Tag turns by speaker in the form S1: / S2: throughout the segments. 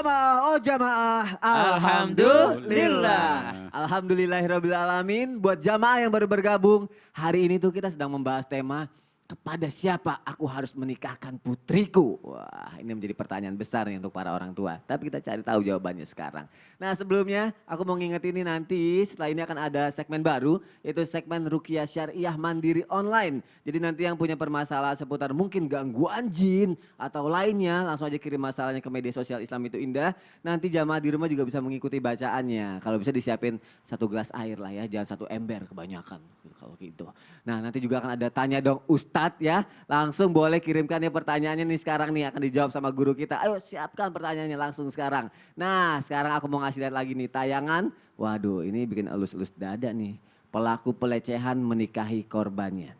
S1: jamaah, oh jamaah.
S2: Alhamdulillah.
S1: Alhamdulillahirabbil alamin. Buat jamaah yang baru bergabung, hari ini tuh kita sedang membahas tema kepada siapa aku harus menikahkan putriku. Wah, ini menjadi pertanyaan besar nih untuk para orang tua. Tapi kita cari tahu jawabannya sekarang. Nah, sebelumnya aku mau ngingetin ini nanti setelah ini akan ada segmen baru, yaitu segmen Ruqyah Syariah Mandiri Online. Jadi nanti yang punya permasalahan seputar mungkin gangguan jin atau lainnya, langsung aja kirim masalahnya ke media sosial Islam itu Indah. Nanti jamaah di rumah juga bisa mengikuti bacaannya. Kalau bisa disiapin 1 gelas air lah ya, jangan 1 ember kebanyakan kalau gitu. Nah, nanti juga akan ada tanya dong Ustadz ya. Langsung boleh kirimkan ya pertanyaannya nih sekarang nih akan dijawab sama guru kita. Ayo siapkan pertanyaannya langsung sekarang. Nah, sekarang aku mau ngasih lihat lagi nih tayangan. Waduh, ini bikin elus-elus dada nih. Pelaku pelecehan menikahi korbannya.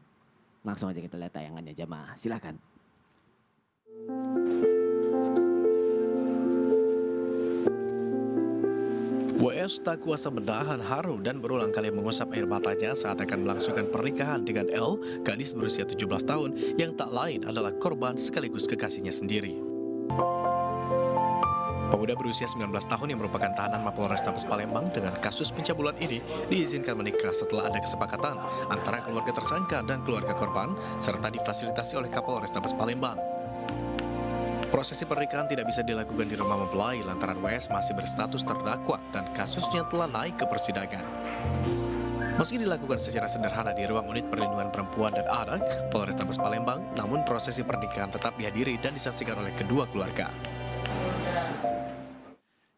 S1: Langsung aja kita lihat tayangannya jamaah. Silakan.
S3: WS tak kuasa menahan haru dan berulang kali mengusap air matanya saat akan melangsungkan pernikahan dengan L, gadis berusia 17 tahun yang tak lain adalah korban sekaligus kekasihnya sendiri. Pemuda berusia 19 tahun yang merupakan tahanan Mapolres Tabes Palembang dengan kasus pencabulan ini diizinkan menikah setelah ada kesepakatan antara keluarga tersangka dan keluarga korban serta difasilitasi oleh Kapolres Tabes Palembang. Prosesi pernikahan tidak bisa dilakukan di rumah mempelai lantaran WS masih berstatus terdakwa dan kasusnya telah naik ke persidangan. Meski dilakukan secara sederhana di ruang unit perlindungan perempuan dan anak Polres Tabes Palembang, namun prosesi pernikahan tetap dihadiri dan disaksikan oleh kedua keluarga.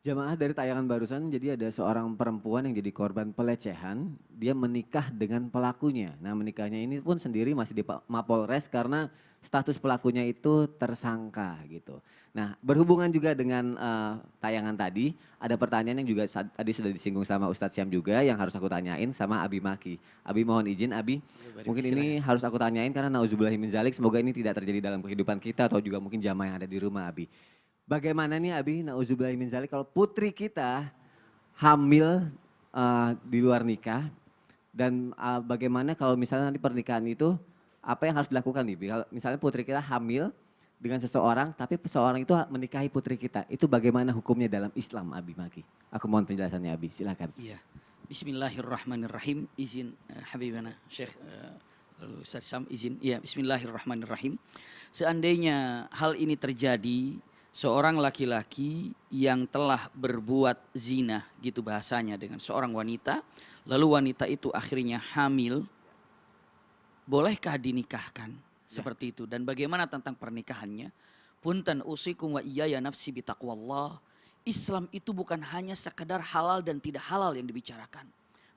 S1: Jamaah dari tayangan barusan, jadi ada seorang perempuan yang jadi korban pelecehan, dia menikah dengan pelakunya. Nah menikahnya ini pun sendiri masih di Mapolres karena status pelakunya itu tersangka gitu. Nah berhubungan juga dengan tayangan tadi, ada pertanyaan yang juga tadi sudah disinggung sama Ustadz Syam juga yang harus aku tanyain sama Abi Maki. Abi mohon izin Abi, mungkin ini harus aku tanyain karena nauzubillahi min dzalik, semoga ini tidak terjadi dalam kehidupan kita atau juga mungkin jamaah yang ada di rumah Abi. Bagaimana nih Abi, nauzubillahi min dzalik, kalau putri kita hamil di luar nikah dan bagaimana kalau misalnya nanti pernikahan itu apa yang harus dilakukan nih? Kalau misalnya putri kita hamil dengan seseorang tapi seseorang itu menikahi putri kita, itu bagaimana hukumnya dalam Islam Abi Maki? Aku mohon penjelasannya Abi, silakan.
S2: Iya. Bismillahirrahmanirrahim. Izin Habibana Syekh lalu Ustaz Sam izin. Iya, bismillahirrahmanirrahim. Seandainya hal ini terjadi, seorang laki-laki yang telah berbuat zina gitu bahasanya dengan seorang wanita, lalu wanita itu akhirnya hamil, bolehkah dinikahkan? Seperti itu. Dan bagaimana tentang pernikahannya? Punten usikum wa iyaya nafsi bitaqwallah. Islam itu bukan hanya sekedar halal dan tidak halal yang dibicarakan.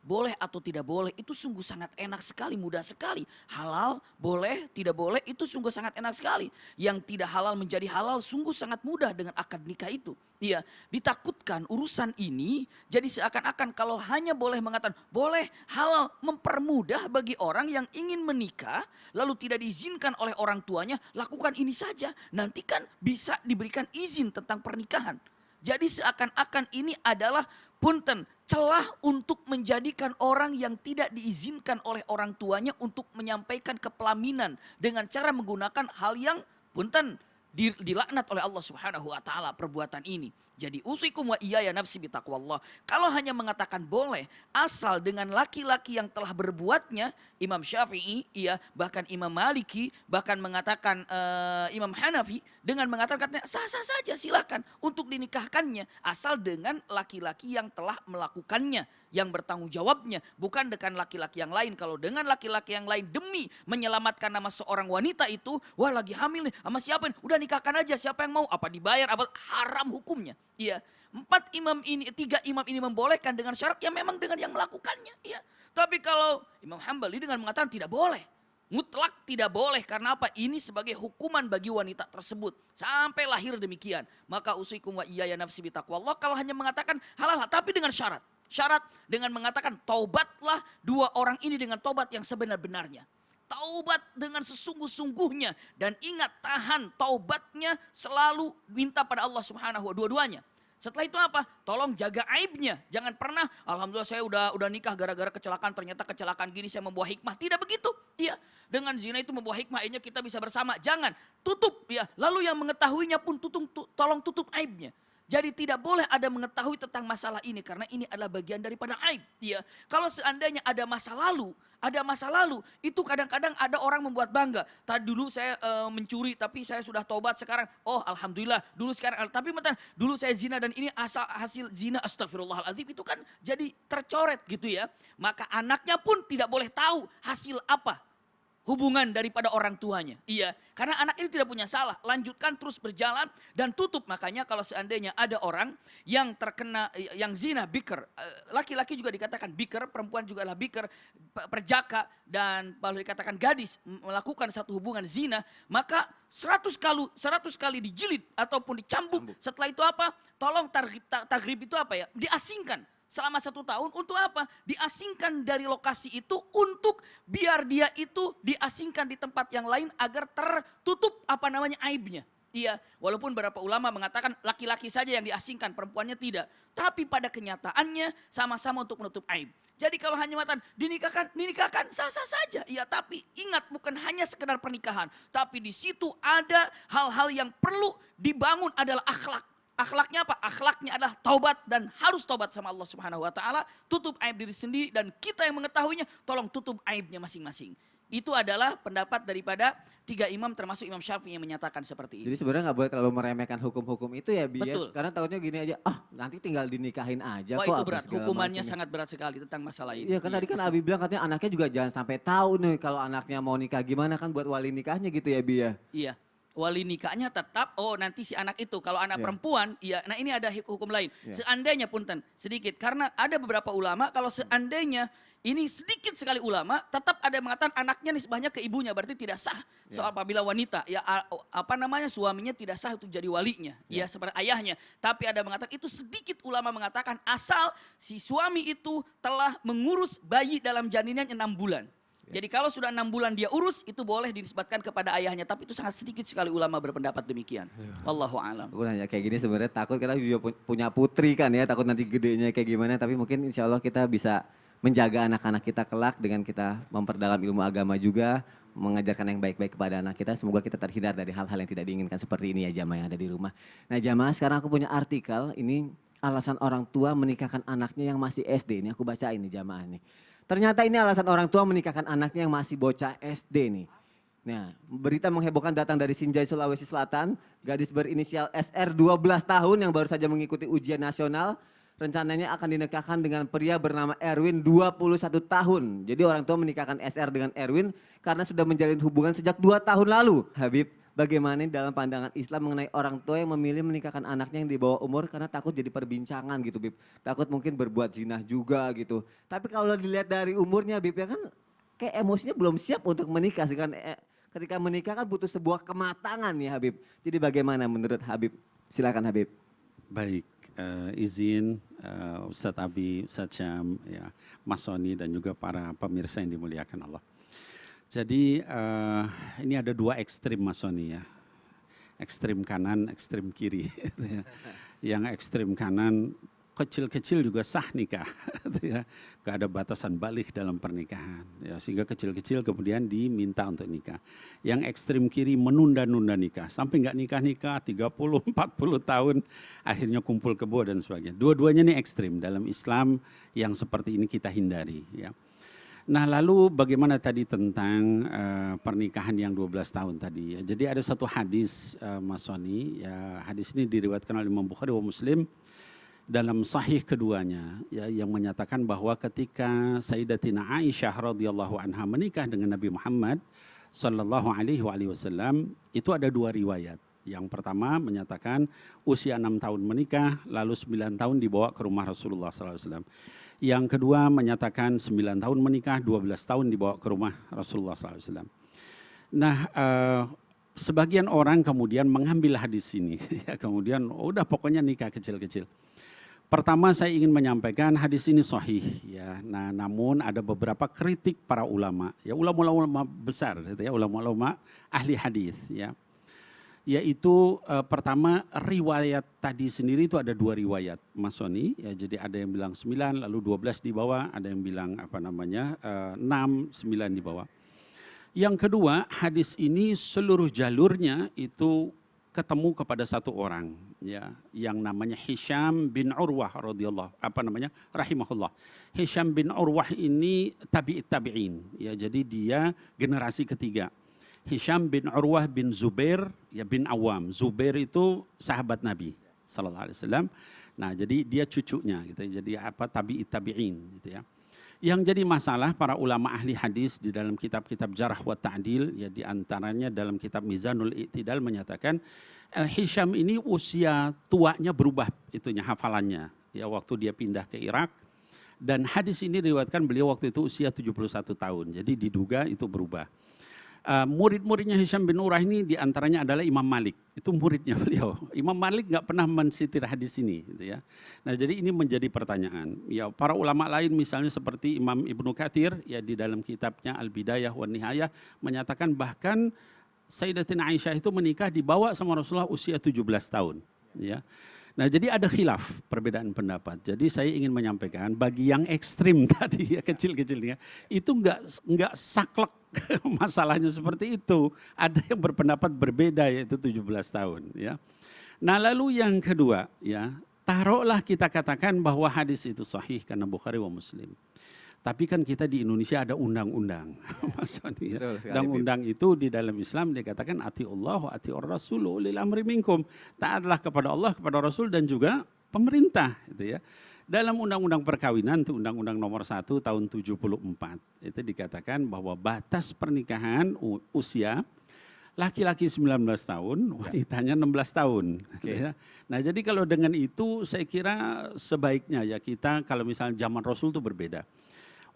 S2: Boleh atau tidak boleh itu sungguh sangat enak sekali, mudah sekali. Halal, boleh, tidak boleh itu sungguh sangat enak sekali. Yang tidak halal menjadi halal sungguh sangat mudah dengan akad nikah itu. Iya, ditakutkan urusan ini jadi seakan-akan kalau hanya boleh mengatakan boleh halal mempermudah bagi orang yang ingin menikah lalu tidak diizinkan oleh orang tuanya, lakukan ini saja. Nanti kan bisa diberikan izin tentang pernikahan. Jadi seakan-akan ini adalah punten celah untuk menjadikan orang yang tidak diizinkan oleh orang tuanya untuk menyampaikan kepelaminan dengan cara menggunakan hal yang punten dilaknat oleh Allah Subhanahu wa taala perbuatan ini. Jadi usikum wa iyaya nafsi bitaqwallah. Kalau hanya mengatakan boleh asal dengan laki-laki yang telah berbuatnya, Imam Syafi'i, iya, bahkan Imam Maliki, bahkan mengatakan Imam Hanafi dengan mengatakan katanya sah-sah saja silakan untuk dinikahkannya asal dengan laki-laki yang telah melakukannya, yang bertanggung jawabnya, bukan dengan laki-laki yang lain. Kalau dengan laki-laki yang lain demi menyelamatkan nama seorang wanita itu, wah lagi hamil nih sama siapa nih? Udah nikahkan aja, siapa yang mau? Apa dibayar? Apa haram hukumnya? Iya, 3 imam ini membolehkan dengan syarat yang memang dengan yang melakukannya. Iya. Tapi kalau Imam Hambali dengan mengatakan tidak boleh, mutlak tidak boleh karena apa? Ini sebagai hukuman bagi wanita tersebut sampai lahir demikian. Maka usikum wa iyaya nafsi bitaqwallah kalau hanya mengatakan halal tapi dengan syarat. Syarat dengan mengatakan taubatlah 2 orang ini dengan taubat yang sebenar-benarnya. Taubat dengan sesungguh-sungguhnya dan ingat tahan taubatnya selalu minta pada Allah Subhanahu wa dua-duanya. Setelah itu apa? Tolong jaga aibnya. Jangan pernah alhamdulillah saya udah nikah gara-gara kecelakaan, ternyata kecelakaan gini saya membawa hikmah. Tidak begitu. Iya, dengan zina itu membawa hikmah, akhirnya kita bisa bersama. Jangan, tutup ya. Lalu yang mengetahuinya pun tolong tutup aibnya. Jadi tidak boleh ada mengetahui tentang masalah ini karena ini adalah bagian daripada aib. Ya, kalau seandainya ada masa lalu itu kadang-kadang ada orang membuat bangga. Tadi dulu saya mencuri tapi saya sudah tobat sekarang. Oh alhamdulillah dulu sekarang. Tapi dulu saya zina dan ini hasil zina, astagfirullahaladzim, itu kan jadi tercoret gitu ya. Maka anaknya pun tidak boleh tahu hasil apa hubungan daripada orang tuanya. Iya, karena anak ini tidak punya salah. Lanjutkan terus berjalan dan tutup. Makanya kalau seandainya ada orang yang terkena, yang zina, biker. Laki-laki juga dikatakan biker, perempuan juga adalah biker, perjaka, dan kalau dikatakan gadis melakukan satu hubungan zina, maka 100 kali dijilid ataupun dicambuk. Setelah itu apa? Tolong tagrib itu apa ya? Diasingkan. Selama 1 tahun untuk apa? Diasingkan dari lokasi itu untuk biar dia itu diasingkan di tempat yang lain agar tertutup aibnya. Iya, walaupun beberapa ulama mengatakan laki-laki saja yang diasingkan, perempuannya tidak. Tapi pada kenyataannya sama-sama untuk menutup aib. Jadi kalau hanya mengatakan dinikahkan sah-sah saja. Iya, tapi ingat bukan hanya sekedar pernikahan. Tapi di situ ada hal-hal yang perlu dibangun adalah akhlak. Akhlaknya apa? Akhlaknya adalah taubat dan harus taubat sama Allah Subhanahu wa taala, tutup aib diri sendiri dan kita yang mengetahuinya tolong tutup aibnya masing-masing. Itu adalah pendapat daripada 3 imam termasuk Imam Syafi'i yang menyatakan seperti itu.
S1: Jadi sebenarnya nggak boleh terlalu meremehkan hukum-hukum itu ya, Bi.
S2: Betul.
S1: Karena takutnya gini aja, nanti tinggal dinikahin aja
S2: Wah
S1: kok.
S2: itu
S1: apa
S2: berat,
S1: segala
S2: hukumannya
S1: macam.
S2: sangat berat sekali tentang masalah ini.
S1: Iya kan tadi kan Abi bilang katanya anaknya juga jangan sampai tahu nih kalau anaknya mau nikah gimana kan buat wali nikahnya gitu ya, Bi ya.
S2: Iya. Wali nikahnya tetap, nanti si anak itu. Kalau anak perempuan, iya. Nah ini ada hukum lain. Seandainya punten, sedikit. Karena ada beberapa ulama, kalau seandainya ini sedikit sekali ulama, tetap ada yang mengatakan anaknya nisbahnya ke ibunya. Berarti tidak sah. Soal apabila wanita, ya suaminya tidak sah untuk jadi walinya. Ya seperti ayahnya. Tapi ada yang mengatakan, itu sedikit ulama mengatakan asal si suami itu telah mengurus bayi dalam janinnya 6 bulan. Jadi kalau sudah 6 bulan dia urus, itu boleh dinisbatkan kepada ayahnya. Tapi itu sangat sedikit sekali ulama berpendapat demikian. Wallahu a'lam.
S1: Aku nanya kayak gini sebenarnya takut karena juga punya putri kan ya, takut nanti gedenya kayak gimana. Tapi mungkin insya Allah kita bisa menjaga anak-anak kita kelak dengan kita memperdalam ilmu agama juga, mengajarkan yang baik-baik kepada anak kita. Semoga kita terhindar dari hal-hal yang tidak diinginkan seperti ini ya jamaah yang ada di rumah. Nah jamaah sekarang aku punya artikel, ini alasan orang tua menikahkan anaknya yang masih SD. Ini aku bacain nih jamaah nih. Ternyata ini alasan orang tua menikahkan anaknya yang masih bocah SD nih. Nah, berita menghebohkan datang dari Sinjai, Sulawesi Selatan. Gadis berinisial SR 12 tahun yang baru saja mengikuti ujian nasional. Rencananya akan dinikahkan dengan pria bernama Erwin 21 tahun. Jadi orang tua menikahkan SR dengan Erwin karena sudah menjalin hubungan sejak 2 tahun lalu. Habib, bagaimana dalam pandangan Islam mengenai orang tua yang memilih menikahkan anaknya yang di bawah umur karena takut jadi perbincangan gitu, Bib. Takut mungkin berbuat zina juga gitu. Tapi kalau dilihat dari umurnya, Bib, ya kan kayak emosinya belum siap untuk menikah sih kan. Ketika menikah kan butuh sebuah kematangan ya, Habib. Jadi bagaimana menurut Habib? Silakan Habib.
S4: Baik, izin Ustadz Abi, Ustadz Syam, ya, Mas Soni dan juga para pemirsa yang dimuliakan Allah. Jadi ini ada 2 ekstrim Mas Soni ya. Ekstrim kanan, ekstrim kiri. Yang ekstrim kanan kecil-kecil juga sah nikah. Gak ada batasan balik dalam pernikahan. Ya, sehingga kecil-kecil kemudian diminta untuk nikah. Yang ekstrim kiri menunda-nunda nikah. Sampai gak nikah-nikah 30-40 tahun akhirnya kumpul kebo dan sebagainya. Dua-duanya ini ekstrim dalam Islam yang seperti ini kita hindari ya. Nah lalu bagaimana tadi tentang pernikahan yang 12 tahun tadi ya. Jadi ada satu hadis Mas Soni, ya, hadis ini diriwayatkan oleh Imam Bukhari wa Muslim dalam sahih keduanya ya, yang menyatakan bahwa ketika Sayyidatina Aisyah radhiyallahu anha menikah dengan Nabi Muhammad sallallahu alaihi wasallam itu ada 2 riwayat. Yang pertama menyatakan usia 6 tahun menikah lalu 9 tahun dibawa ke rumah Rasulullah sallallahu alaihi wasallam. Yang kedua menyatakan 9 tahun menikah, 12 tahun dibawa ke rumah Rasulullah SAW. Nah sebagian orang kemudian mengambil hadis ini, ya, kemudian udah pokoknya nikah kecil-kecil. Pertama saya ingin menyampaikan hadis ini sahih, ya. Nah namun ada beberapa kritik para ulama, ya ulama-ulama besar, gitu ya, ulama-ulama ahli hadis, ya. Yaitu pertama riwayat tadi sendiri itu ada 2 riwayat Mas Soni ya, jadi ada yang bilang 9 lalu 12 di bawah, ada yang bilang 6, 9 di bawah. Yang kedua hadis ini seluruh jalurnya itu ketemu kepada satu orang ya yang namanya Hisham bin Urwah radhiyallahu rahimahullah. Hisham bin Urwah ini tabi'in ya, jadi dia generasi ketiga. Hisham bin Urwah bin Zubair ya bin Awam. Zubair itu sahabat Nabi sallallahu alaihi wasallam. Nah, jadi dia cucunya gitu. Jadi tabi'in gitu ya. Yang jadi masalah para ulama ahli hadis di dalam kitab-kitab Jarh wa Ta'dil ya di antaranya dalam kitab Mizanul I'tidal menyatakan Hisham ini usia tuanya berubah itunya hafalannya ya waktu dia pindah ke Irak, dan hadis ini diriwayatkan beliau waktu itu usia 71 tahun. Jadi diduga itu berubah. Murid-muridnya Hisham bin Urwah ini diantaranya adalah Imam Malik, itu muridnya beliau. Imam Malik nggak pernah mensitir hadis ini, gitu ya. Nah jadi ini menjadi pertanyaan. Ya para ulama lain misalnya seperti Imam Ibnu Katsir ya di dalam kitabnya Al Bidayah wan Nihayah menyatakan bahkan Sayyidatina Aisyah itu menikah dibawa sama Rasulullah usia 17 tahun, ya. Nah jadi ada khilaf, perbedaan pendapat. Jadi saya ingin menyampaikan bagi yang ekstrim tadi ya kecil-kecilnya itu enggak saklek masalahnya seperti itu. Ada yang berpendapat berbeda yaitu 17 tahun ya. Nah lalu yang kedua ya, taruhlah kita katakan bahwa hadis itu sahih karena Bukhari wa Muslim. Tapi kan kita di Indonesia ada undang-undang. Maksudnya ya. Undang-undang itu di dalam Islam dikatakan atiullah wa atiur rasul ulil amri minkum. Taatlah kepada Allah, kepada Rasul dan juga pemerintah gitu ya. Dalam undang-undang perkawinan itu undang-undang nomor 1 tahun 74 itu dikatakan bahwa batas pernikahan usia laki-laki 19 tahun, wanitanya 16 tahun. Okay. Ya. Nah jadi kalau dengan itu saya kira sebaiknya ya kita kalau misalnya zaman Rasul itu berbeda.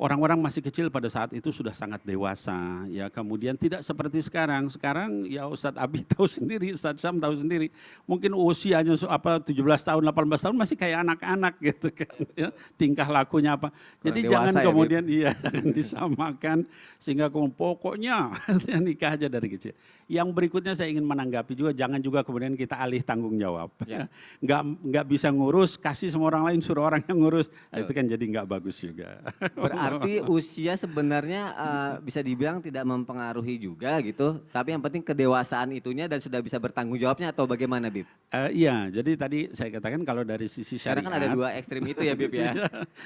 S4: Orang-orang masih kecil pada saat itu sudah sangat dewasa, ya kemudian tidak seperti sekarang. Sekarang ya Ustadz Abi tahu sendiri, Ustadz Syam tahu sendiri. Mungkin usianya 17 tahun, 18 tahun masih kayak anak-anak gitu kan. Ya, tingkah lakunya apa. Jadi jangan ya, kemudian jangan disamakan sehingga pokoknya nikah aja dari kecil. Yang berikutnya saya ingin menanggapi juga, jangan juga kemudian kita alih tanggung jawab. Ya. Nggak bisa ngurus, kasih sama orang lain, suruh orang yang ngurus. Nah, itu kan jadi nggak bagus juga.
S1: Berarti usia sebenarnya bisa dibilang tidak mempengaruhi juga gitu. Tapi yang penting kedewasaan itunya dan sudah bisa bertanggung jawabnya atau bagaimana Bib?
S4: Iya, jadi tadi saya katakan kalau dari sisi syariat.
S1: Karena kan ada dua ekstrim itu ya Bib ya.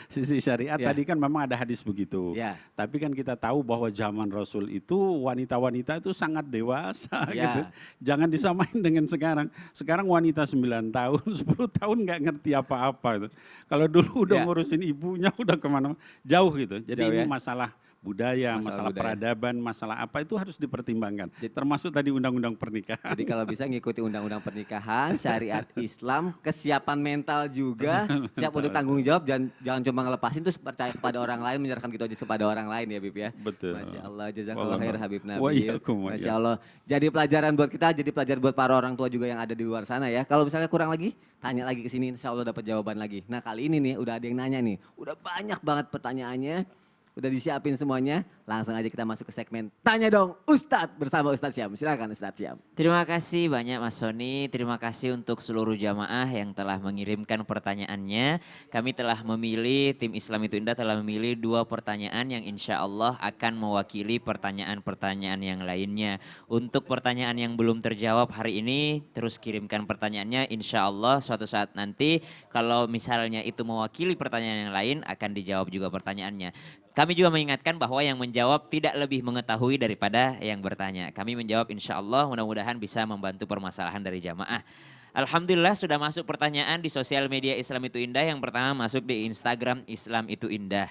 S4: Sisi syariat tadi kan memang ada hadis begitu. Ya. Tapi kan kita tahu bahwa zaman Rasul itu wanita-wanita itu sangat dewasa gitu. Jangan disamain dengan sekarang. Sekarang wanita 9 tahun, 10 tahun nggak ngerti apa-apa itu. Kalau dulu udah ngurusin ibunya udah kemana-mana. Jauh gitu. Jadi ini masalah budaya, masalah peradaban, masalah apa itu harus dipertimbangkan. Termasuk tadi undang-undang pernikahan.
S1: Jadi kalau bisa ngikuti undang-undang pernikahan, syariat Islam, kesiapan mental juga, siap untuk tanggung jawab, jangan cuma ngelepasin terus percaya kepada orang lain, menyerahkan gitu aja kepada orang lain ya Bib ya.
S4: Betul.
S1: Masya Allah, jazakallah khair Habib Nabi.
S4: Masya
S1: Allah. Jadi pelajaran buat kita, jadi pelajaran buat para orang tua juga yang ada di luar sana ya. Kalau misalnya kurang lagi, tanya lagi ke sini, insya Allah dapat jawaban lagi. Nah kali ini nih udah ada yang nanya nih, udah banyak banget pertanyaannya. Udah disiapin semuanya, langsung aja kita masuk ke segmen Tanya Dong Ustadz bersama Ustadz Syam. Silakan Ustadz Syam.
S5: Terima kasih banyak Mas Sony, terima kasih untuk seluruh jamaah yang telah mengirimkan pertanyaannya. Kami telah memilih, tim Islam itu Indah telah memilih 2 pertanyaan yang insya Allah akan mewakili pertanyaan-pertanyaan yang lainnya. Untuk pertanyaan yang belum terjawab hari ini, terus kirimkan pertanyaannya, insya Allah suatu saat nanti kalau misalnya itu mewakili pertanyaan yang lain akan dijawab juga pertanyaannya. Kami juga mengingatkan bahwa yang menjawab tidak lebih mengetahui daripada yang bertanya. Kami menjawab insya Allah mudah-mudahan bisa membantu permasalahan dari jamaah. Alhamdulillah sudah masuk pertanyaan di sosial media Islam Itu Indah. Yang pertama masuk di Instagram Islam Itu Indah.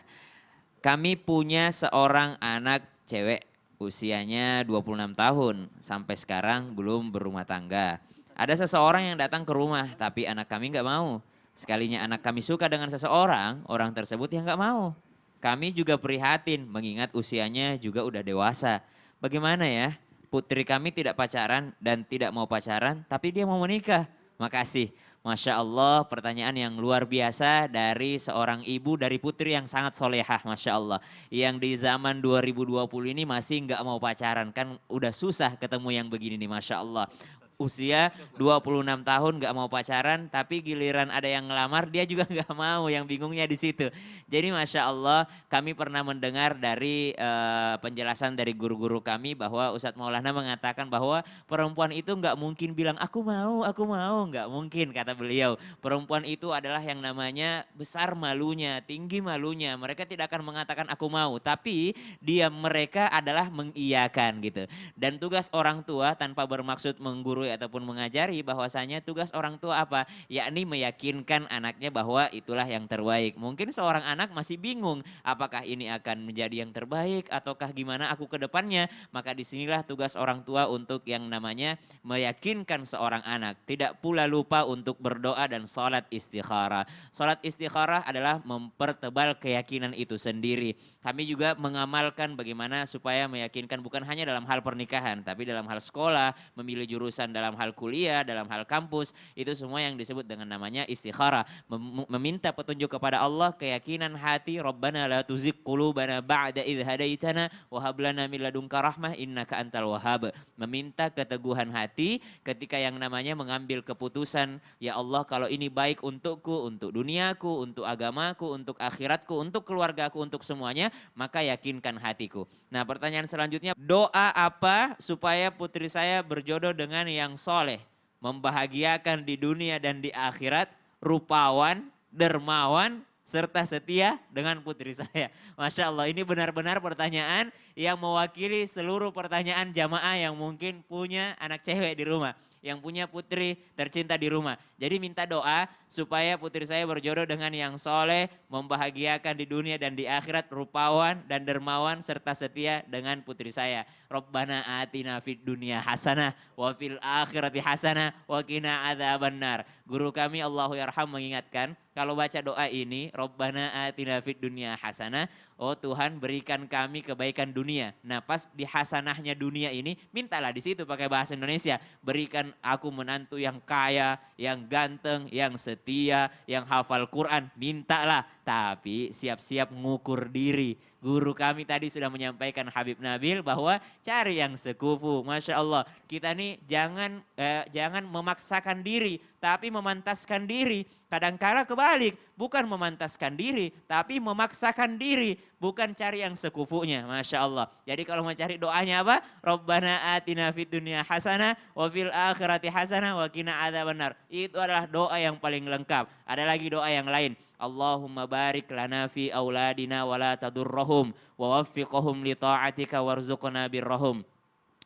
S5: Kami punya seorang anak cewek usianya 26 tahun. Sampai sekarang belum berumah tangga. Ada seseorang yang datang ke rumah tapi anak kami nggak mau. Sekalinya anak kami suka dengan seseorang, orang tersebut yang nggak mau. Kami juga prihatin mengingat usianya juga udah dewasa. Bagaimana ya? Putri kami tidak pacaran dan tidak mau pacaran tapi dia mau menikah. Makasih. Masya Allah pertanyaan yang luar biasa dari seorang ibu dari putri yang sangat solehah Masya Allah. Yang di zaman 2020 ini masih nggak mau pacaran. Kan udah susah ketemu yang begini nih Masya Allah. usia 26 tahun gak mau pacaran, tapi giliran ada yang ngelamar dia juga gak mau, yang bingungnya di situ. Jadi Masya Allah kami pernah mendengar dari penjelasan dari guru-guru kami bahwa Ustadz Maulana mengatakan bahwa perempuan itu gak mungkin bilang aku mau, gak mungkin kata beliau. Perempuan itu adalah yang namanya besar malunya, tinggi malunya, mereka tidak akan mengatakan aku mau, tapi mereka adalah mengiyakan gitu. Dan tugas orang tua tanpa bermaksud menggurui ataupun mengajari, bahwasanya tugas orang tua apa? Yakni meyakinkan anaknya bahwa itulah yang terbaik. Mungkin seorang anak masih bingung apakah ini akan menjadi yang terbaik ataukah gimana aku ke depannya. Maka disinilah tugas orang tua untuk yang namanya meyakinkan seorang anak. Tidak pula lupa untuk berdoa dan sholat istikharah. Sholat istikharah adalah mempertebal keyakinan itu sendiri. Kami juga mengamalkan bagaimana supaya meyakinkan bukan hanya dalam hal pernikahan, tapi dalam hal sekolah, memilih jurusan dalam hal kuliah, dalam hal kampus, itu semua yang disebut dengan namanya istikharah. Meminta petunjuk kepada Allah, keyakinan hati, Rabbana la tuzigh qulubana ba'da idh hadaitana wa hab lana min ladunka rahmah innaka antal wahhab. Meminta keteguhan hati ketika yang namanya mengambil keputusan, ya Allah kalau ini baik untukku, untuk duniaku, untuk agamaku, untuk akhiratku, untuk keluargaku, untuk semuanya, maka yakinkan hatiku. Nah pertanyaan selanjutnya, doa apa supaya putri saya berjodoh dengan yang soleh, membahagiakan di dunia dan di akhirat, rupawan, dermawan, serta setia dengan putri saya. Masya Allah, ini benar-benar pertanyaan yang mewakili seluruh pertanyaan jamaah yang mungkin punya anak cewek di rumah, yang punya putri tercinta di rumah. Jadi minta doa supaya putri saya berjodoh dengan yang soleh, membahagiakan di dunia dan di akhirat, rupawan dan dermawan serta setia dengan putri saya. Rabbana atina fid dunya hasanah wa fil akhirati hasanah wa qina adzabannar. Guru kami Allahu yarham mengingatkan, kalau baca doa ini, Rabbana atina fid dunya hasanah, oh Tuhan berikan kami kebaikan dunia. Nah pas di hasanahnya dunia ini, mintalah di situ pakai bahasa Indonesia, berikan aku menantu yang kaya, yang ganteng, yang setia, yang hafal Quran, mintalah. Tapi siap-siap ngukur diri. Guru kami tadi sudah menyampaikan Habib Nabil bahwa cari yang sekufu. Masya Allah, kita nih jangan memaksakan diri, tapi memantaskan diri. Kadangkala kebalik, bukan memantaskan diri, tapi memaksakan diri. Bukan cari yang sekufunya, Masya Allah. Jadi kalau mau cari doanya apa? Rabbana atina fid dunya hasanah wa fil akhirati hasanah wa qina adzabannar. Itu adalah doa yang paling lengkap. Ada lagi doa yang lain. Allahumma barik lana fi auladina wa la tadurrahum wa waffiqhum li ta'atika warzuqna birrahum.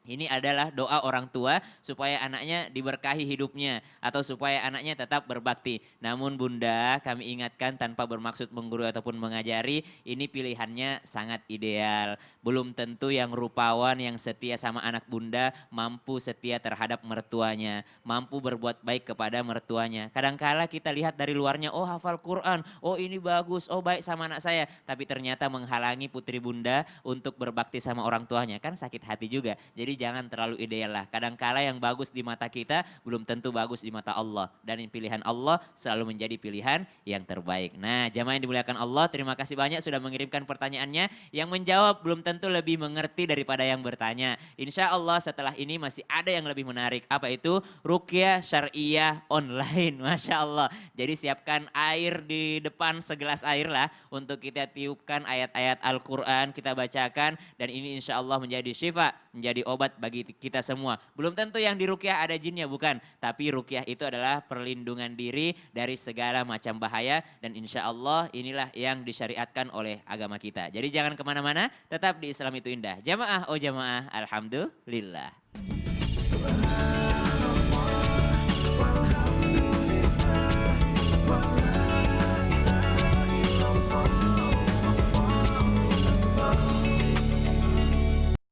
S5: Ini adalah doa orang tua supaya anaknya diberkahi hidupnya atau supaya anaknya tetap berbakti. Namun Bunda, kami ingatkan tanpa bermaksud menggurui ataupun mengajari, ini pilihannya sangat ideal. Belum tentu yang rupawan, yang setia sama anak Bunda mampu setia terhadap mertuanya, mampu berbuat baik kepada mertuanya. Kadangkala kita lihat dari luarnya, oh hafal Quran, oh ini bagus, oh baik sama anak saya. Tapi ternyata menghalangi putri Bunda untuk berbakti sama orang tuanya, kan sakit hati juga. Jadi jangan terlalu ideal lah. Kadangkala yang bagus di mata kita belum tentu bagus di mata Allah. Dan pilihan Allah selalu menjadi pilihan yang terbaik. Nah jamaah yang dimuliakan Allah, terima kasih banyak sudah mengirimkan pertanyaannya. Yang menjawab belum tentu lebih mengerti daripada yang bertanya. Insya Allah setelah ini masih ada yang lebih menarik. Apa itu? Ruqyah Syariah online. Masya Allah. Jadi siapkan air di depan, segelas air lah. Untuk kita tiupkan ayat-ayat Al-Quran, kita bacakan. Dan ini insya Allah menjadi syifa, menjadi obat bagi kita semua. Belum tentu yang di ruqyah ada jinnya, bukan. Tapi ruqyah itu adalah perlindungan diri dari segala macam bahaya. Dan insya Allah inilah yang disyariatkan oleh agama kita. Jadi jangan kemana-mana, tetap di Islam itu indah. Jamaah, oh jamaah, alhamdulillah.